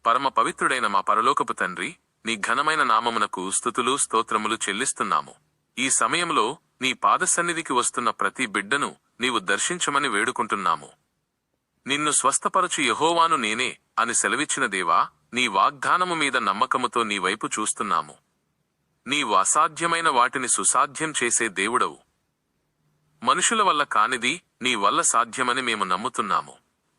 పరమ పవిత్రుడైన మా పరలోకపు తండ్రి, నీ ఘనమైన నామమునకు స్తుతులు స్తోత్రములు చెల్లిస్తున్నాము. ఈ సమయంలో నీ పాదసన్నిధికి వస్తున్న ప్రతి బిడ్డను నీవు దర్శించమని వేడుకుంటున్నాము. నిన్ను స్వస్థపరచు యెహోవాను నేనే అని సెలవిచ్చిన దేవా, నీ వాగ్దానము మీద నమ్మకముతో నీ వైపు చూస్తున్నాము. నీవు అసాధ్యమైన వాటిని సుసాధ్యం చేసే దేవుడవు. మనుషుల వల్ల కానిది నీ వల్ల సాధ్యమని మేము నమ్ముతున్నాము.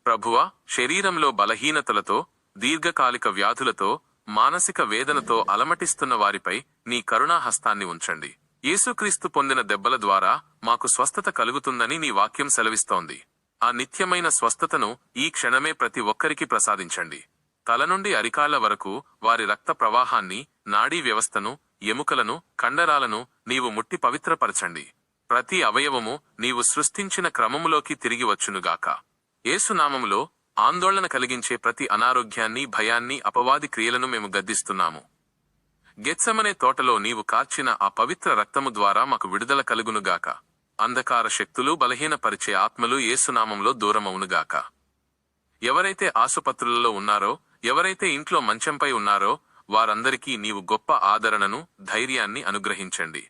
ప్రభువా, శరీరంలో బలహీనతలతో, దీర్ఘకాలిక వ్యాధులతో, మానసిక వేదనతో అలమటిస్తున్న వారిపై నీ కరుణాహస్తాన్ని ఉంచండి. యేసుక్రీస్తు పొందిన దెబ్బల ద్వారా మాకు స్వస్థత కలుగుతుందని నీ వాక్యం సెలవిస్తోంది. ఆ నిత్యమైన స్వస్థతను ఈ క్షణమే ప్రతి ఒక్కరికి ప్రసాదించండి. తల నుండి అరికాళ్ల వరకు వారి రక్త ప్రవాహాన్ని, నాడీ వ్యవస్థను, ఎముకలను, కండరాలను నీవు ముట్టి పవిత్రపరచండి. ప్రతి అవయవము నీవు సృష్టించిన క్రమములోకి తిరిగి వచ్చునుగాక. యేసునామములో ఆందోళన కలిగించే ప్రతి అనారోగ్యాన్ని, భయాన్ని, అపవాది క్రియలను మేము గద్దిస్తున్నాము. గెత్సెమనే తోటలో నీవు కార్చిన ఆ పవిత్ర రక్తము ద్వారా మాకు విడుదల కలుగునుగాక. అంధకార శక్తులు, బలహీనపరిచే ఆత్మలు యేసునామంలో దూరమవునుగాక. ఎవరైతే ఆసుపత్రులలో ఉన్నారో, ఎవరైతే ఇంట్లో మంచంపై ఉన్నారో వారందరికీ నీవు గొప్ప ఆదరణను, ధైర్యాన్ని అనుగ్రహించండి.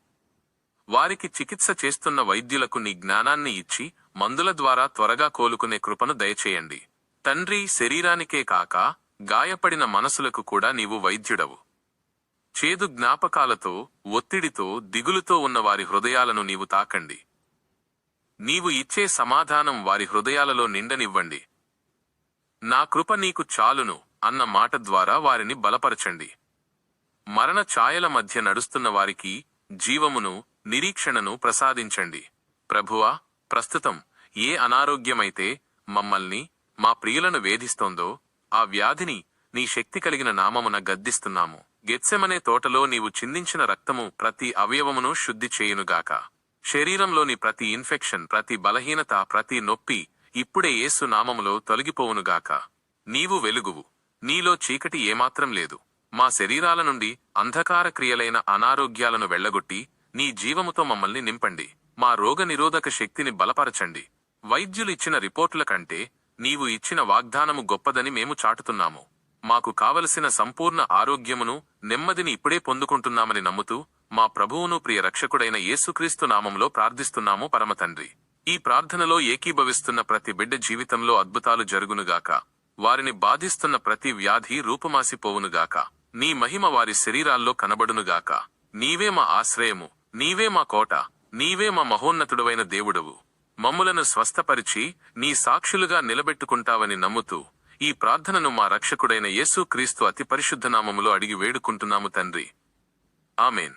వారికి చికిత్స చేస్తున్న వైద్యులకు నీ జ్ఞానాన్ని ఇచ్చి మందుల ద్వారా త్వరగా కోలుకునే కృపను దయచేయండి. తండ్రి, శరీరానికే కాక గాయపడిన మనసులకు కూడా నీవు వైద్యుడవు. చేదు జ్ఞాపకాలతో, ఒత్తిడితో, దిగులుతో ఉన్న వారి హృదయాలను నీవు తాకండి. నీవు ఇచ్చే సమాధానం వారి హృదయాలలో నిండనివ్వండి. నా కృప నీకు చాలును అన్న మాట ద్వారా వారిని బలపరచండి. మరణ ఛాయల మధ్య నడుస్తున్న వారికి జీవమును, నిరీక్షణను ప్రసాదించండి. ప్రభువా, ప్రస్తుతం ఏ అనారోగ్యమైతే మమ్మల్ని, మా ప్రియులను వేధిస్తోందో ఆ వ్యాధిని నీ శక్తి కలిగిన నామమున గద్దిస్తున్నాము. గెత్సెమనే తోటలో నీవు చిందించిన రక్తము ప్రతి అవయవమును శుద్ధి చేయునుగాక. శరీరంలోని ప్రతి ఇన్ఫెక్షన్, ప్రతి బలహీనత, ప్రతి నొప్పి ఇప్పుడే యేసు నామములో తొలగిపోవునుగాక. నీవు వెలుగువు, నీలో చీకటి ఏమాత్రం లేదు. మా శరీరాల నుండి అంధకార క్రియలైన అనారోగ్యాలను వెళ్లగొట్టి నీ జీవముతో మమ్మల్ని నింపండి. మా రోగ నిరోధక శక్తిని బలపరచండి. వైద్యులు ఇచ్చిన రిపోర్టుల కంటే నీవు ఇచ్చిన వాగ్దానము గొప్పదని మేము చాటుతున్నాము. మాకు కావలసిన సంపూర్ణ ఆరోగ్యమును, నెమ్మదిని ఇప్పుడే పొందుకుంటున్నామని నమ్ముతూ మా ప్రభువును, ప్రియ రక్షకుడైన యేసుక్రీస్తు నామంలో ప్రార్థిస్తున్నాము పరమతండ్రి. ఈ ప్రార్థనలో ఏకీభవిస్తున్న ప్రతి బిడ్డ జీవితంలో అద్భుతాలు జరుగునుగాక. వారిని బాధిస్తున్న ప్రతి వ్యాధి రూపుమాసిపోవునుగాక. నీ మహిమ వారి శరీరాల్లో కనబడునుగాక. నీవే మా ఆశ్రయము, నీవే మా కోట, నీవే మా మహోన్నతుడవైన దేవుడవు. మమ్ములను స్వస్థపరిచి నీ సాక్షులుగా నిలబెట్టుకుంటావని నమ్ముతూ ఈ ప్రార్థనను మా రక్షకుడైన యేసు క్రీస్తు అతి పరిశుద్ధ నామములో అడిగి వేడుకుంటున్నాము తండ్రి. ఆమేన్.